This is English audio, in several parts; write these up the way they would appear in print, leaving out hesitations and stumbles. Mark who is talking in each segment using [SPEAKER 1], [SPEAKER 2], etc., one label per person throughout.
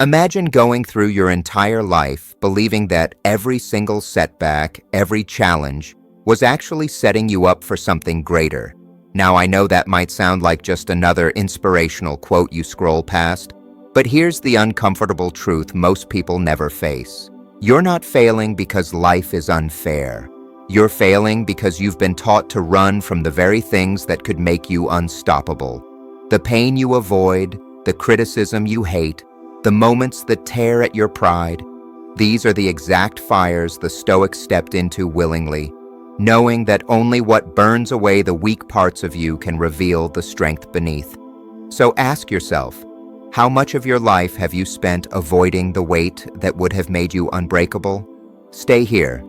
[SPEAKER 1] Imagine going through your entire life believing that every single setback, every challenge, was actually setting you up for something greater. Now, I know that might sound like just another inspirational quote you scroll past, but here's the uncomfortable truth most people never face. You're not failing because life is unfair. You're failing because you've been taught to run from the very things that could make you unstoppable. The pain you avoid, the criticism you hate, the moments that tear at your pride, these are the exact fires the Stoics stepped into willingly, knowing that only what burns away the weak parts of you can reveal the strength beneath. So ask yourself, how much of your life have you spent avoiding the weight that would have made you unbreakable? Stay here,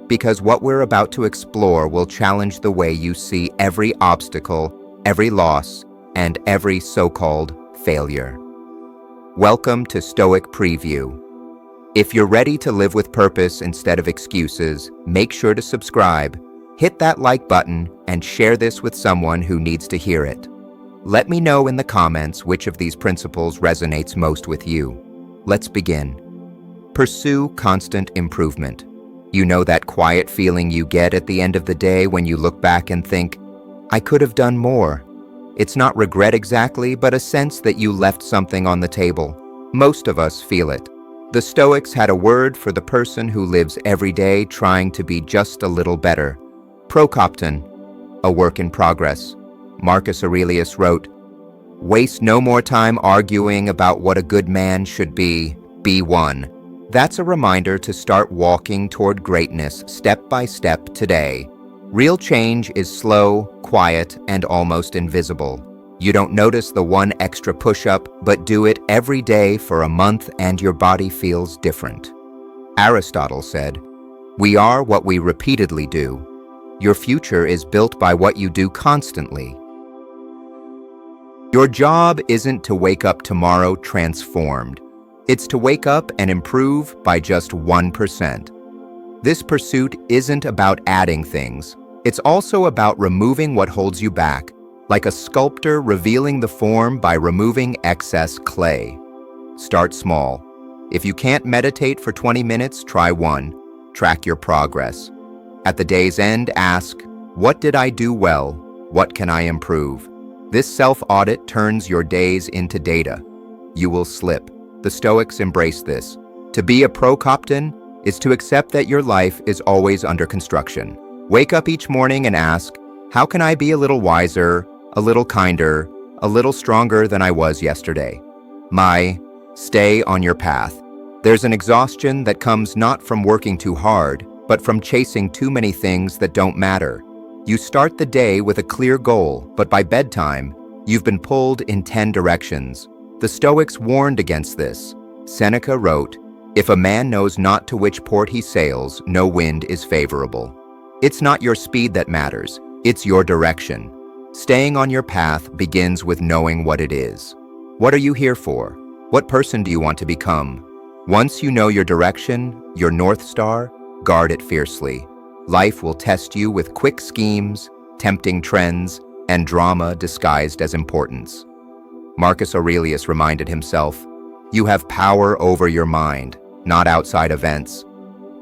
[SPEAKER 1] because what we're about to explore will challenge the way you see every obstacle, every loss, and every so-called failure. Welcome to Stoic Preview. If you're ready to live with purpose instead of excuses, make sure to subscribe, hit that like button, and share this with someone who needs to hear it. Let me know in the comments which of these principles resonates most with you. Let's begin. Pursue constant improvement. You know that quiet feeling you get at the end of the day when you look back and think, I could have done more. It's not regret exactly, but a sense that you left something on the table. Most of us feel it. The Stoics had a word for the person who lives every day trying to be just a little better. Procrastination, a work in progress. Marcus Aurelius wrote, "Waste no more time arguing about what a good man should be one." That's a reminder to start walking toward greatness step by step today. Real change is slow, quiet, and almost invisible. You don't notice the one extra push-up, but do it every day for a month and your body feels different. Aristotle said, "We are what we repeatedly do. Your future is built by what you do constantly." Your job isn't to wake up tomorrow transformed. It's to wake up and improve by just 1%. This pursuit isn't about adding things. It's also about removing what holds you back, like a sculptor revealing the form by removing excess clay. Start small. If you can't meditate for 20 minutes, try one. Track your progress. At the day's end, ask, what did I do well? What can I improve? This self-audit turns your days into data. You will slip. The Stoics embrace this. To be a procrastinator is to accept that your life is always under construction. Wake up each morning and ask, how can I be a little wiser, a little kinder, a little stronger than I was yesterday? Stay on your path. There's an exhaustion that comes not from working too hard, but from chasing too many things that don't matter. You start the day with a clear goal, but by bedtime, you've been pulled in 10 directions. The Stoics warned against this. Seneca wrote, "If a man knows not to which port he sails, no wind is favorable." It's not your speed that matters, it's your direction. Staying on your path begins with knowing what it is. What are you here for? What person do you want to become? Once you know your direction, your North Star, guard it fiercely. Life will test you with quick schemes, tempting trends, and drama disguised as importance. Marcus Aurelius reminded himself, "You have power over your mind, not outside events."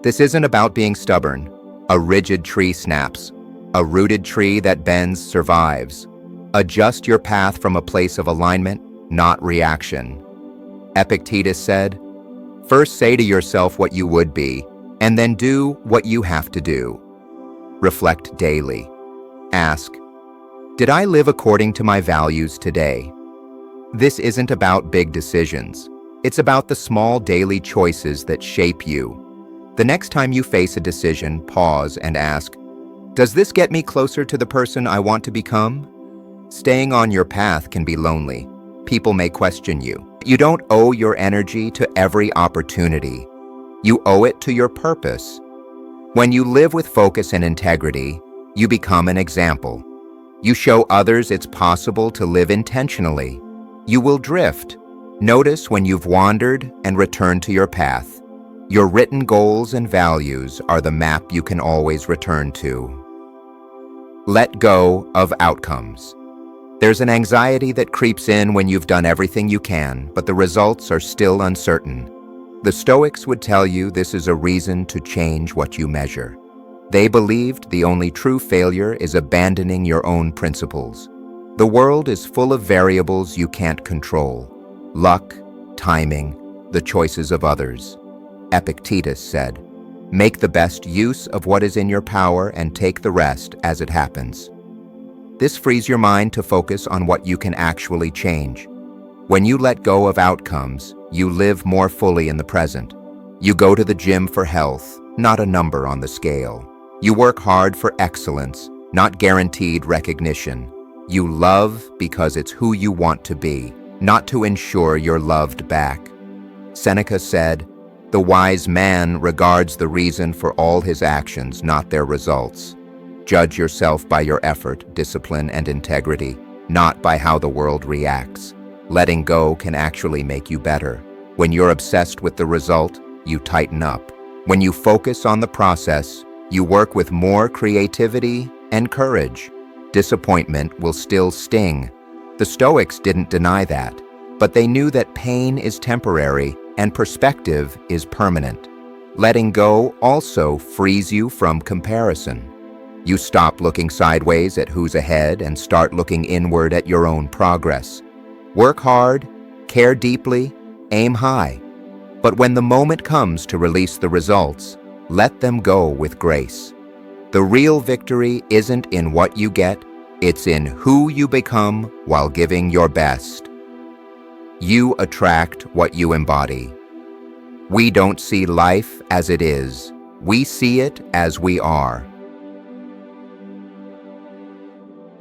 [SPEAKER 1] This isn't about being stubborn. A rigid tree snaps. A rooted tree that bends survives. Adjust your path from a place of alignment, not reaction. Epictetus said, "First say to yourself what you would be, and then do what you have to do." Reflect daily. Ask, did I live according to my values today? This isn't about big decisions. It's about the small daily choices that shape you. The next time you face a decision, pause and ask, does this get me closer to the person I want to become? Staying on your path can be lonely. People may question you. You don't owe your energy to every opportunity. You owe it to your purpose. When you live with focus and integrity, you become an example. You show others it's possible to live intentionally. You will drift. Notice when you've wandered and return to your path. Your written goals and values are the map you can always return to. Let go of outcomes. There's an anxiety that creeps in when you've done everything you can, but the results are still uncertain. The Stoics would tell you this is a reason to change what you measure. They believed the only true failure is abandoning your own principles. The world is full of variables you can't control: luck, timing, the choices of others. Epictetus said, "Make the best use of what is in your power and take the rest as it happens." This frees your mind to focus on what you can actually change. When you let go of outcomes, you live more fully in the present. You go to the gym for health, not a number on the scale. You work hard for excellence, not guaranteed recognition. You love because it's who you want to be, not to ensure you're loved back. Seneca said, "The wise man regards the reason for all his actions, not their results." Judge yourself by your effort, discipline, and integrity, not by how the world reacts. Letting go can actually make you better. When you're obsessed with the result, you tighten up. When you focus on the process, you work with more creativity and courage. Disappointment will still sting. The Stoics didn't deny that, but they knew that pain is temporary and perspective is permanent. Letting go also frees you from comparison. You stop looking sideways at who's ahead and start looking inward at your own progress. Work hard, care deeply, aim high. But when the moment comes to release the results, let them go with grace. The real victory isn't in what you get, it's in who you become while giving your best. You attract what you embody. We don't see life as it is, we see it as we are.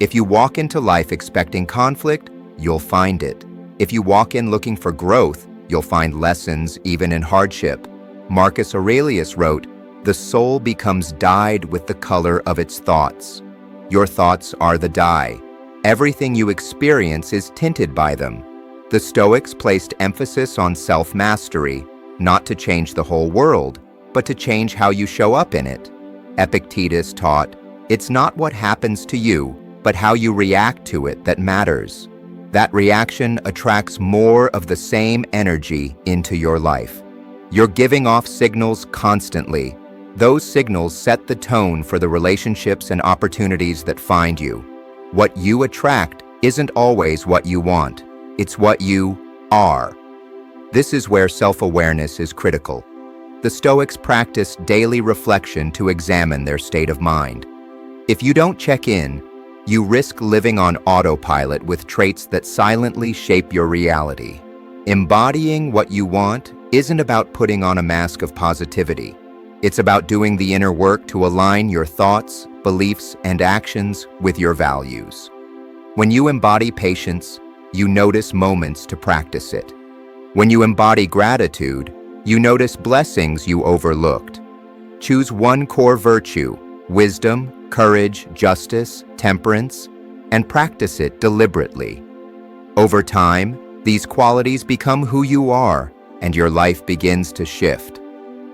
[SPEAKER 1] If you walk into life expecting conflict, you'll find it. If you walk in looking for growth, you'll find lessons even in hardship. Marcus Aurelius wrote, "The soul becomes dyed with the color of its thoughts." Your thoughts are the dye. Everything you experience is tinted by them. The Stoics placed emphasis on self-mastery, not to change the whole world, but to change how you show up in it. Epictetus taught, "It's not what happens to you, but how you react to it that matters." That reaction attracts more of the same energy into your life. You're giving off signals constantly. Those signals set the tone for the relationships and opportunities that find you. What you attract isn't always what you want. It's what you are. This is where self-awareness is critical. The Stoics practiced daily reflection to examine their state of mind. If you don't check in, you risk living on autopilot with traits that silently shape your reality. Embodying what you want isn't about putting on a mask of positivity. It's about doing the inner work to align your thoughts, beliefs, and actions with your values. When you embody patience, you notice moments to practice it. When you embody gratitude, you notice blessings you overlooked. Choose one core virtue, wisdom, courage, justice, temperance, and practice it deliberately. Over time, these qualities become who you are, and your life begins to shift.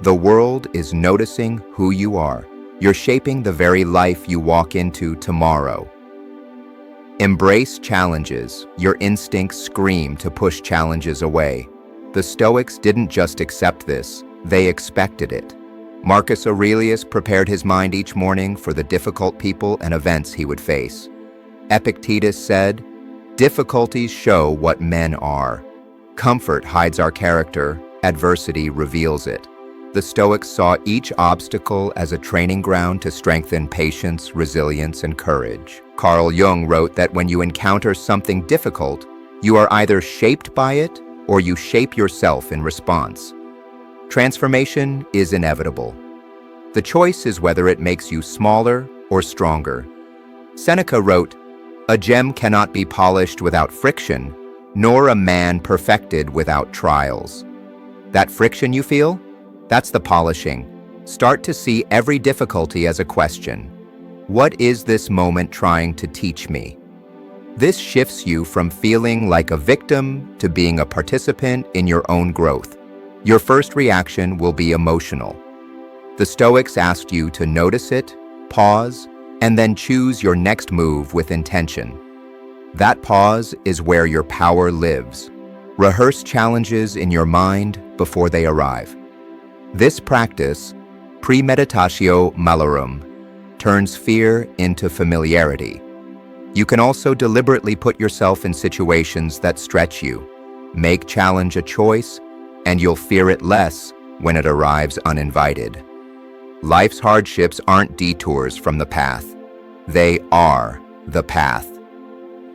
[SPEAKER 1] The world is noticing who you are. You're shaping the very life you walk into tomorrow. Embrace challenges. Your instincts scream to push challenges away. The Stoics didn't just accept this, they expected it. Marcus Aurelius prepared his mind each morning for the difficult people and events he would face. Epictetus said, "Difficulties show what men are. Comfort hides our character, adversity reveals it." The Stoics saw each obstacle as a training ground to strengthen patience, resilience, and courage. Carl Jung wrote that when you encounter something difficult, you are either shaped by it or you shape yourself in response. Transformation is inevitable. The choice is whether it makes you smaller or stronger. Seneca wrote, "A gem cannot be polished without friction, nor a man perfected without trials." That friction you feel? That's the polishing. Start to see every difficulty as a question. What is this moment trying to teach me? This shifts you from feeling like a victim to being a participant in your own growth. Your first reaction will be emotional. The Stoics asked you to notice it, pause, and then choose your next move with intention. That pause is where your power lives. Rehearse challenges in your mind before they arrive. This practice, premeditatio malorum, turns fear into familiarity. You can also deliberately put yourself in situations that stretch you. Make challenge a choice, and you'll fear it less when it arrives uninvited. Life's hardships aren't detours from the path. They are the path.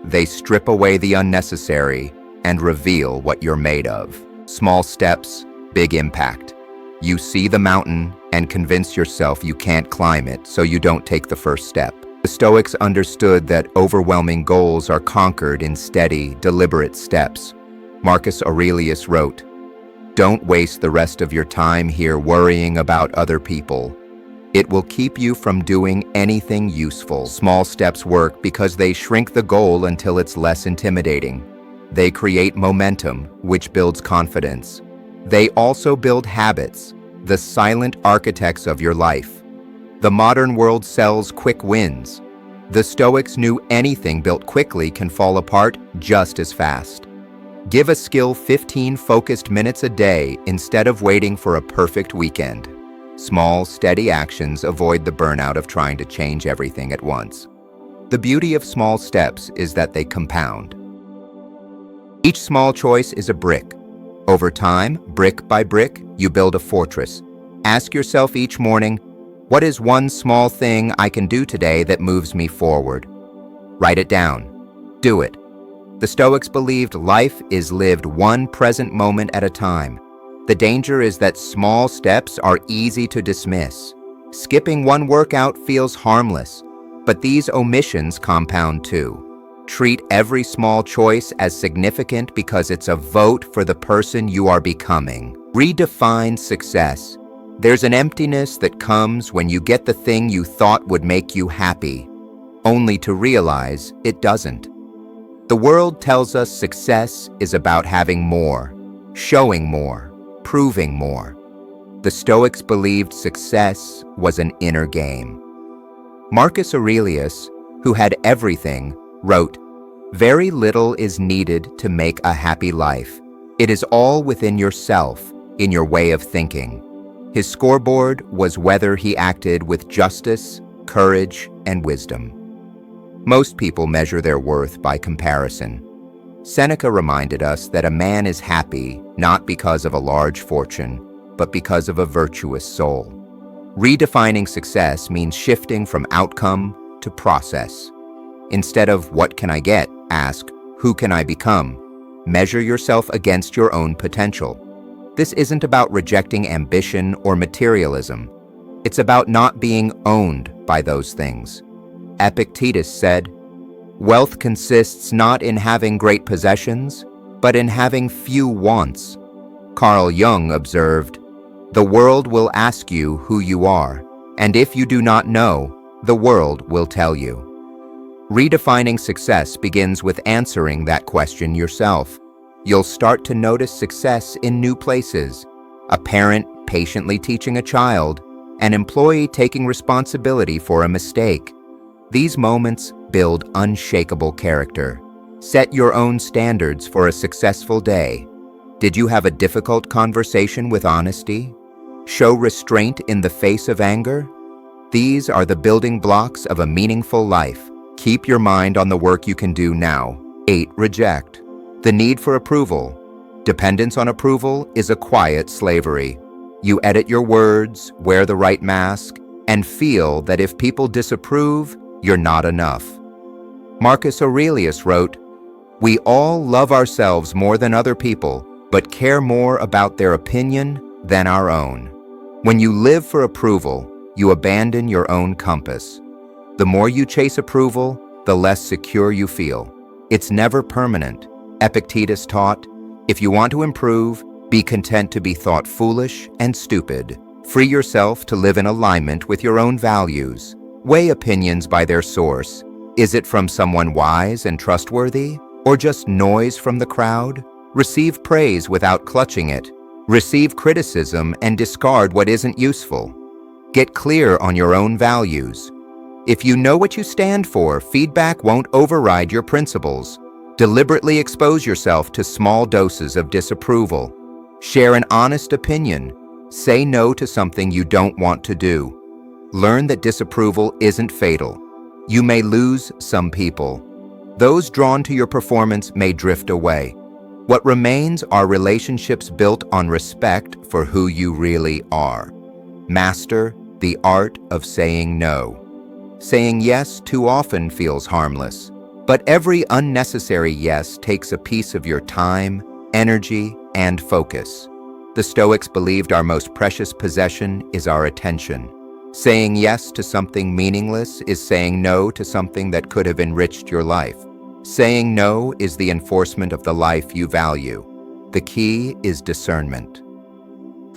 [SPEAKER 1] They strip away the unnecessary and reveal what you're made of. Small steps, big impact. You see the mountain and convince yourself you can't climb it, so you don't take the first step. The Stoics understood that overwhelming goals are conquered in steady, deliberate steps. Marcus Aurelius wrote, "Don't waste the rest of your time here worrying about other people. It will keep you from doing anything useful." Small steps work because they shrink the goal until it's less intimidating. They create momentum, which builds confidence. They also build habits, the silent architects of your life. The modern world sells quick wins. The Stoics knew anything built quickly can fall apart just as fast. Give a skill 15 focused minutes a day instead of waiting for a perfect weekend. Small, steady actions avoid the burnout of trying to change everything at once. The beauty of small steps is that they compound. Each small choice is a brick. Over time, brick by brick, you build a fortress. Ask yourself each morning, what is one small thing I can do today that moves me forward? Write it down. Do it. The Stoics believed life is lived one present moment at a time. The danger is that small steps are easy to dismiss. Skipping one workout feels harmless, but these omissions compound too. Treat every small choice as significant because it's a vote for the person you are becoming. Redefine success. There's an emptiness that comes when you get the thing you thought would make you happy, only to realize it doesn't. The world tells us success is about having more, showing more, proving more. The Stoics believed success was an inner game. Marcus Aurelius, who had everything, wrote, "Very little is needed to make a happy life. It is all within yourself, in your way of thinking." His scoreboard was whether he acted with justice, courage, and wisdom. Most people measure their worth by comparison. Seneca reminded us that a man is happy not because of a large fortune, but because of a virtuous soul. Redefining success means shifting from outcome to process. Instead of "what can I get?" ask, "who can I become?" Measure yourself against your own potential. This isn't about rejecting ambition or materialism. It's about not being owned by those things. Epictetus said, "Wealth consists not in having great possessions, but in having few wants." Carl Jung observed, "The world will ask you who you are, and if you do not know, the world will tell you." Redefining success begins with answering that question yourself. You'll start to notice success in new places. A parent patiently teaching a child, an employee taking responsibility for a mistake. These moments build unshakable character. Set your own standards for a successful day. Did you have a difficult conversation with honesty? Show restraint in the face of anger? These are the building blocks of a meaningful life. Keep your mind on the work you can do now. 8. Reject. The need for approval. Dependence on approval is a quiet slavery. You edit your words, wear the right mask, and feel that if people disapprove, you're not enough. Marcus Aurelius wrote, "We all love ourselves more than other people, but care more about their opinion than our own." When you live for approval, you abandon your own compass. The more you chase approval, the less secure you feel. It's never permanent. Epictetus taught, if you want to improve, be content to be thought foolish and stupid. Free yourself to live in alignment with your own values. Weigh opinions by their source. Is it from someone wise and trustworthy, or just noise from the crowd? Receive praise without clutching it. Receive criticism and discard what isn't useful. Get clear on your own values. If you know what you stand for, feedback won't override your principles. Deliberately expose yourself to small doses of disapproval. Share an honest opinion. Say no to something you don't want to do. Learn that disapproval isn't fatal. You may lose some people. Those drawn to your performance may drift away. What remains are relationships built on respect for who you really are. Master the art of saying no. Saying yes too often feels harmless, but every unnecessary yes takes a piece of your time, energy, and focus. The Stoics believed our most precious possession is our attention. Saying yes to something meaningless is saying no to something that could have enriched your life. Saying no is the enforcement of the life you value. The key is discernment.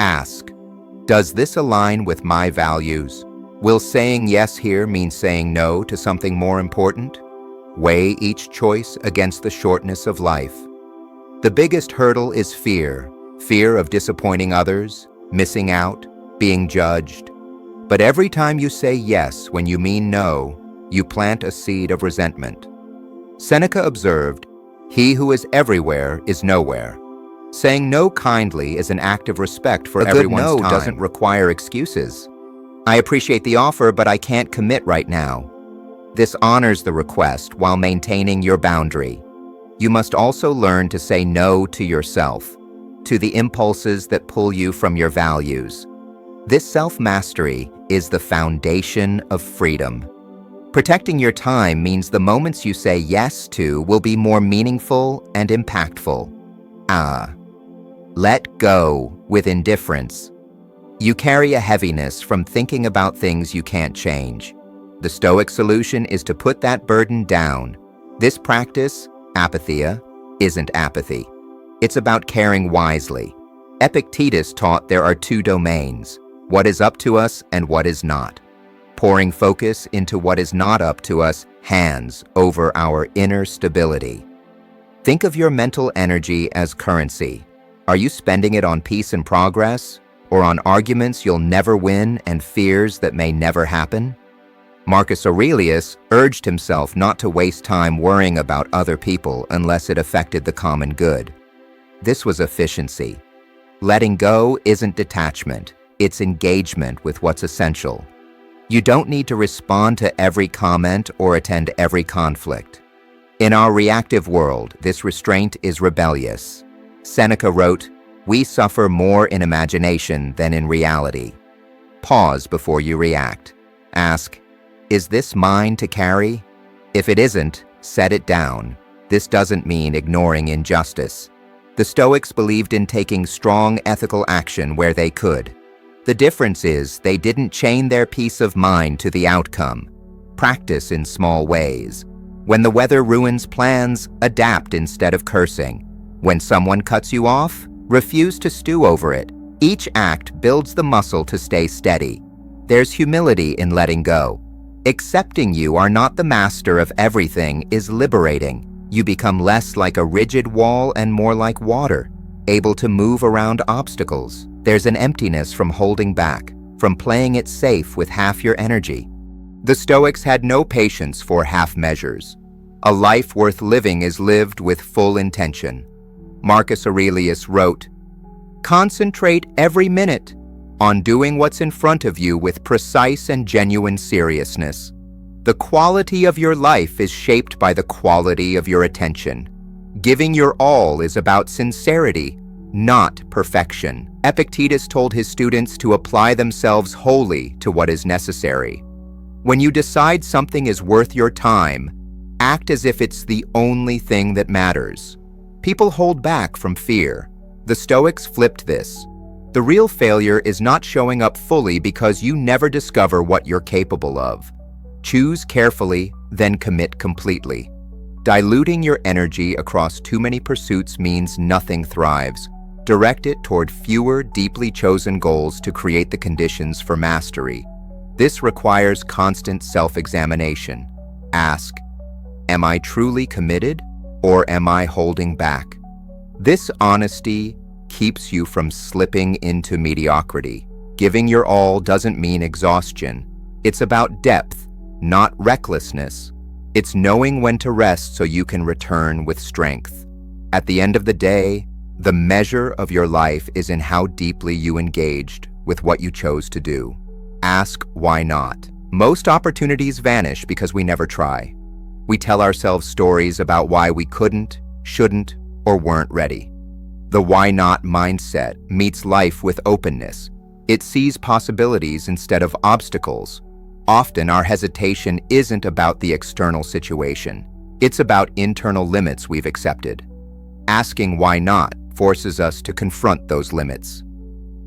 [SPEAKER 1] Ask, does this align with my values? Will saying yes here mean saying no to something more important? Weigh each choice against the shortness of life. The biggest hurdle is fear. Fear of disappointing others, missing out, being judged. But every time you say yes when you mean no, you plant a seed of resentment. Seneca observed, "He who is everywhere is nowhere." Saying no kindly is an act of respect for everyone's time. A good no doesn't require excuses. I appreciate the offer, but I can't commit right now. This honors the request while maintaining your boundary. You must also learn to say no to yourself, to the impulses that pull you from your values. This self-mastery is the foundation of freedom. Protecting your time means the moments you say yes to will be more meaningful and impactful. Let go with indifference. You carry a heaviness from thinking about things you can't change. The Stoic solution is to put that burden down. This practice, apatheia, isn't apathy. It's about caring wisely. Epictetus taught there are two domains, what is up to us and what is not. Pouring focus into what is not up to us hands over our inner stability. Think of your mental energy as currency. Are you spending it on peace and progress, or on arguments you'll never win and fears that may never happen? Marcus Aurelius urged himself not to waste time worrying about other people unless it affected the common good. This was efficiency. Letting go isn't detachment, it's engagement with what's essential. You don't need to respond to every comment or attend every conflict. In our reactive world, this restraint is rebellious. Seneca wrote, "We suffer more in imagination than in reality." Pause before you react. Ask, is this mine to carry? If it isn't, set it down. This doesn't mean ignoring injustice. The Stoics believed in taking strong ethical action where they could. The difference is they didn't chain their peace of mind to the outcome. Practice in small ways. When the weather ruins plans, adapt instead of cursing. When someone cuts you off, refuse to stew over it. Each act builds the muscle to stay steady. There's humility in letting go. Accepting you are not the master of everything is liberating. You become less like a rigid wall and more like water, able to move around obstacles. There's an emptiness from holding back, from playing it safe with half your energy. The Stoics had no patience for half measures. A life worth living is lived with full intention. Marcus Aurelius wrote, "Concentrate every minute on doing what's in front of you with precise and genuine seriousness. The quality of your life is shaped by the quality of your attention. Giving your all is about sincerity, not perfection." Epictetus told his students to apply themselves wholly to what is necessary. When you decide something is worth your time, act as if it's the only thing that matters. People hold back from fear. The Stoics flipped this. The real failure is not showing up fully because you never discover what you're capable of. Choose carefully, then commit completely. Diluting your energy across too many pursuits means nothing thrives. Direct it toward fewer, deeply chosen goals to create the conditions for mastery. This requires constant self-examination. Ask, am I truly committed, or am I holding back? This honesty keeps you from slipping into mediocrity. Giving your all doesn't mean exhaustion. It's about depth, not recklessness. It's knowing when to rest so you can return with strength. At the end of the day, the measure of your life is in how deeply you engaged with what you chose to do. Ask why not. Most opportunities vanish because we never try. We tell ourselves stories about why we couldn't, shouldn't, or weren't ready. The why not mindset meets life with openness. It sees possibilities instead of obstacles. Often our hesitation isn't about the external situation. It's about internal limits we've accepted. Asking why not forces us to confront those limits.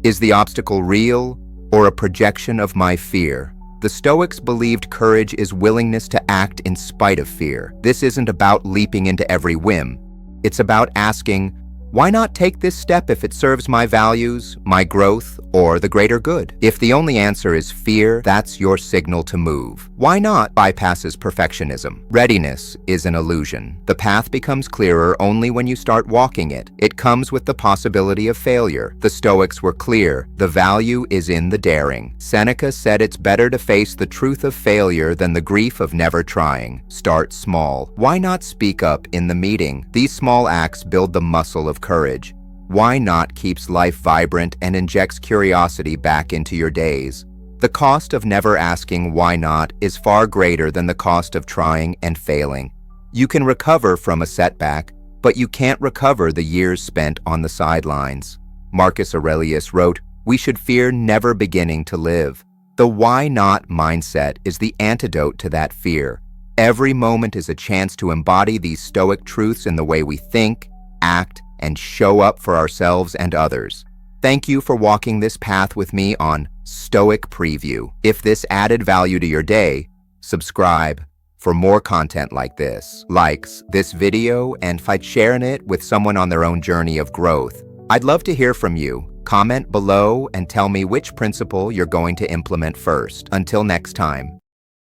[SPEAKER 1] Is the obstacle real or a projection of my fear? The Stoics believed courage is willingness to act in spite of fear. This isn't about leaping into every whim. It's about asking, why not take this step if it serves my values, my growth, or the greater good? If the only answer is fear, that's your signal to move. Why not bypasses perfectionism? Readiness is an illusion. The path becomes clearer only when you start walking it. It comes with the possibility of failure. The Stoics were clear. The value is in the daring. Seneca said it's better to face the truth of failure than the grief of never trying. Start small. Why not speak up in the meeting? These small acts build the muscle of courage. Why not keeps life vibrant and injects curiosity back into your days. The cost of never asking why not is far greater than the cost of trying and failing. You can recover from a setback, but you can't recover the years spent on the sidelines. Marcus Aurelius wrote, "We should fear never beginning to live." The why not mindset is the antidote to that fear. Every moment is a chance to embody these Stoic truths in the way we think, act, and show up for ourselves and others. Thank you for walking this path with me on Stoic Preview. If this added value to your day, subscribe for more content like this. Likes this video and find sharing it with someone on their own journey of growth. I'd love to hear from you. Comment below and tell me which principle you're going to implement first. Until next time.